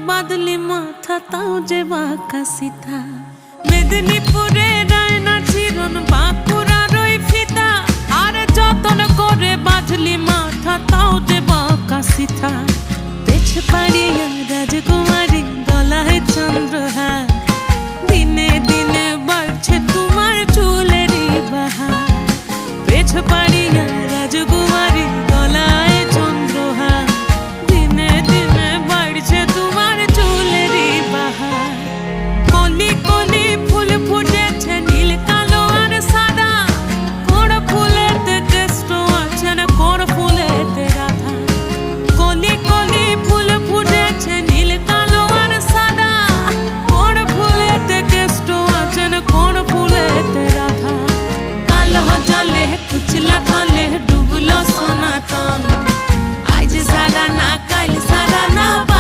বাদলি মাথা তাও যে বাঁকা সিথা। মেদিনীপুরে রায়না চিরন বাঁকুড়ার ওই ফিতা, আর যতন করে বাঁধলি মাথা তাও যে বাঁকা সিথা। পেছ পায়